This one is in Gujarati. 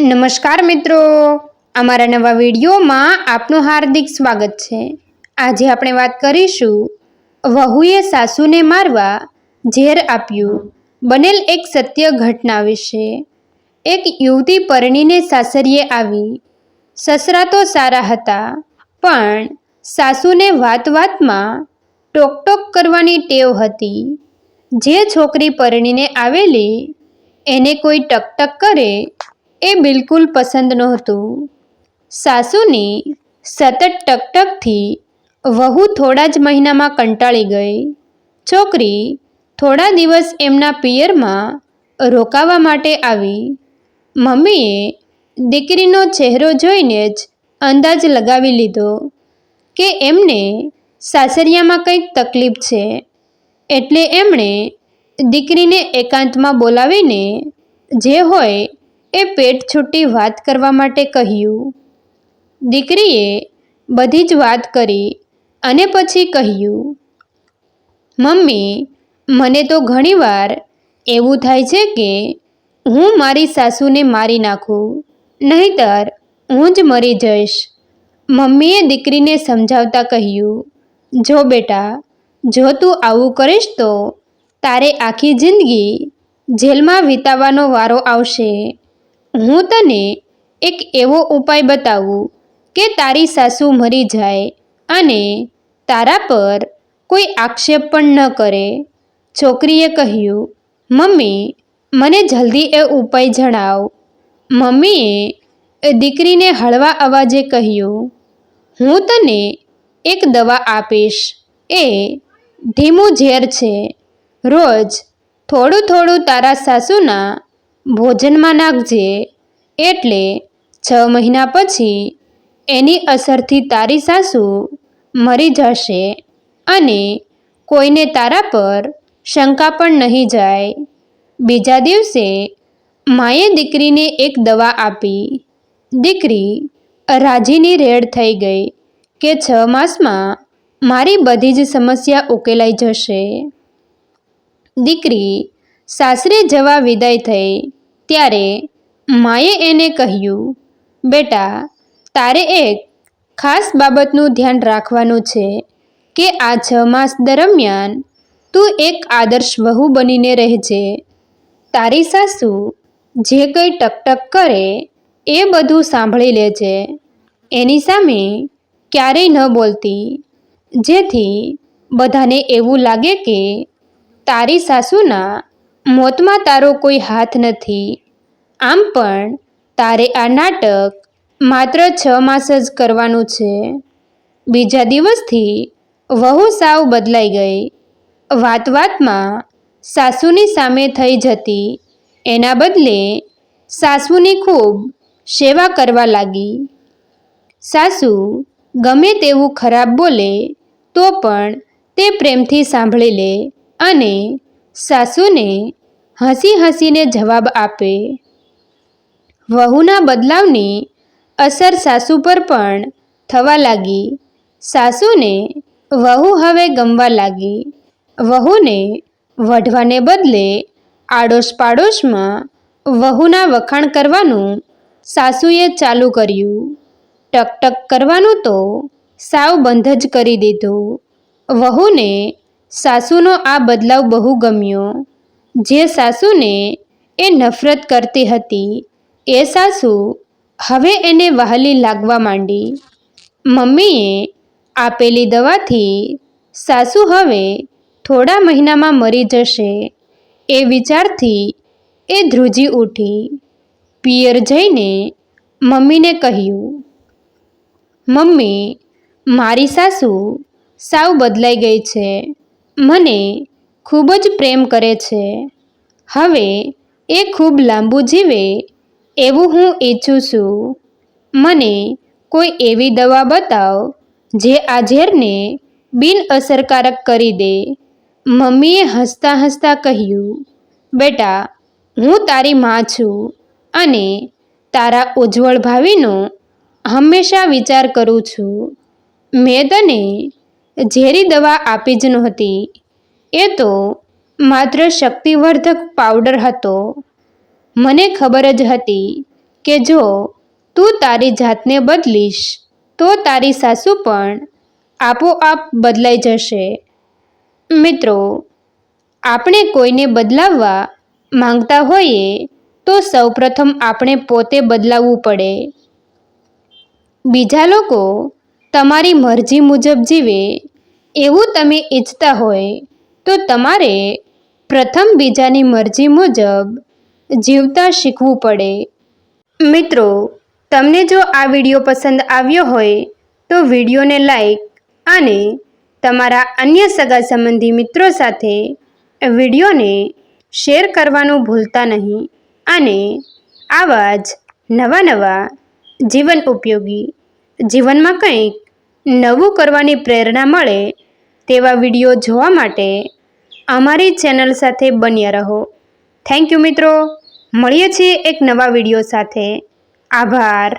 નમસ્કાર મિત્રો, અમારા નવા વિડીયોમાં આપનું હાર્દિક સ્વાગત છે। આજે આપણે વાત કરીશું વહુએ સાસુને મારવા ઝેર આપ્યું બનેલ એક સત્ય ઘટના વિશે। એક યુવતી પરણીને સાસરીએ આવી। સસરા તો સારા હતા, પણ સાસુને વાત વાતમાં ટોકટોક કરવાની ટેવ હતી। જે છોકરી પરણીને આવેલી એને કોઈ ટકટક કરે એ બિલકુલ પસંદ નહોતું। સાસુની સતત ટકટકથી વહુ થોડા જ મહિનામાં કંટાળી ગઈ। છોકરી થોડા દિવસ એમના પિયરમાં રોકાવા માટે આવી। મમ્મીએ દીકરીનો ચહેરો જોઈને જ અંદાજ લગાવી લીધો કે એમને સાસરિયામાં કંઈક તકલીફ છે, એટલે એમણે દીકરીને એકાંતમાં બોલાવીને જે હોય એ પેટ છૂટી વાત કરવા માટે કહ્યું। દીકરીએ બધી જ વાત કરી અને પછી કહ્યું, મમ્મી, મને તો ઘણીવાર એવું થાય છે કે હું મારી સાસુને મારી નાખું, નહીંતર હું જ મરી જઈશ। મમ્મીએ દીકરીને સમજાવતા કહ્યું, જો બેટા, જો તું આવું કરીશ તો તારે આખી જિંદગી જેલમાં વિતાવવાનો વારો આવશે। હું તને એક એવો ઉપાય બતાવું કે તારી સાસુ મરી જાય અને તારા પર કોઈ આક્ષેપ પણ ન કરે। છોકરીએ કહ્યું, મમ્મી, મને જલ્દી એ ઉપાય જણાવ। મમ્મીએ દીકરીને હળવા અવાજે કહ્યું, હું તને એક દવા આપીશ, એ ધીમું ઝેર છે। રોજ થોડું થોડું તારા સાસુના ભોજનમાં નાખજે, એટલે 6 મહિના પછી એની અસરથી તારી સાસુ મરી જશે અને કોઈને તારા પર શંકા પણ નહીં જાય। બીજા દિવસે માએ દીકરીને એક દવા આપી। દીકરી રાજીની રેડ થઈ ગઈ કે 6 માસમાં મારી બધી જ સમસ્યા ઉકેલાઈ જશે। દીકરી સાસરે જવા વિદાય થઈ ત્યારે માએ એને કહ્યું, બેટા, તારે એક ખાસ બાબતનું ધ્યાન રાખવાનું છે કે આ 6 માસ દરમિયાન તું એક આદર્શ વહુ બનીને રહેજે। તારી સાસુ જે કંઈ ટકટક કરે એ બધું સાંભળી લેજે। એની સામે ક્યારેય ન બોલતી, જેથી બધાને એવું લાગે કે તારી સાસુના મોતમાં તારો કોઈ હાથ નથી। આમ પણ તારે આ નાટક માત્ર 6 માસ જ કરવાનું છે। બીજા દિવસથી વહુ સાવ બદલાઈ ગઈ। વાત વાતમાં સાસુની સામે થઈ જતી, એના બદલે સાસુની ખૂબ સેવા કરવા લાગી। સાસુ ગમે તેવું ખરાબ બોલે તો પણ તે પ્રેમથી સાંભળી લે અને સાસુને હસી હસીને જવાબ આપે। વહુના બદલાવની અસર સાસુ પર પણ થવા લાગી। સાસુને વહુ હવે ગમવા લાગી। વહુને વઢવાને બદલે આડોશ પાડોશમાં વહુના વખાણ કરવાનું સાસુએ ચાલુ કર્યું। ટકટક કરવાનું તો સાવ બંધ જ કરી દીધું। વહુને સાસુનો આ બદલાવ બહુ ગમ્યો। જે સાસુને એ નફરત કરતી હતી એ સાસુ હવે એને વહાલી લાગવા માંડી। મમ્મીએ આપેલી દવાથી સાસુ હવે થોડા મહિનામાં મરી જશે એ વિચારથી એ ધ્રુજી ઉઠી। પિયર જઈને મમ્મીને કહ્યું, મમ્મી, મારી સાસુ સાવ બદલાઈ ગઈ છે, મને ખૂબ જ પ્રેમ કરે છે। હવે એ ખૂબ લાંબુ જીવે એવું હું ઈચ્છું છું। મને કોઈ એવી દવા બતાવ જે આ ઝેરને બિનઅસરકારક કરી દે। મમ્મીએ હસતા હસતા કહ્યું, બેટા, હું તારી મા છું અને તારા ઉજ્જવળ ભાવિનો હંમેશા વિચાર કરું છું। મેં તને ઝેરી દવા આપી જ નહોતી, એ તો માત્ર શક્તિવર્ધક પાવડર હતો। મને ખબર જ હતી કે જો તું તારી જાતને બદલીશ તો તારી સાસુ પણ આપોઆપ બદલાઈ જશે. મિત્રો, આપણે કોઈને બદલાવવા માંગતા હોઈએ તો સૌપ્રથમ આપણે પોતે બદલાવવું પડે. બીજા લોકો તમારી મરજી મુજબ જીવે એવું તમે ઈચ્છતા હોય તો તમારે પ્રથમ બીજાની મરજી મુજબ જીવતા શીખવું પડે. મિત્રો, તમને જો આ વિડીયો પસંદ આવ્યો હોય તો વિડીયોને લાઈક અને તમારા અન્ય સગા સંબંધી મિત્રો સાથે વિડીયોને શેર કરવાનું ભૂલતા નહીં. અને આવા જ નવા જીવન ઉપયોગી, જીવનમાં કંઈક નવું કરવાની પ્રેરણા મળે તેવા વિડીયો જોવા માટે અમારી ચેનલ સાથે બન્યા રહો. થેન્ક યુ મિત્રો. મળીએ છીએ એક નવા વિડીયો સાથે. આભાર.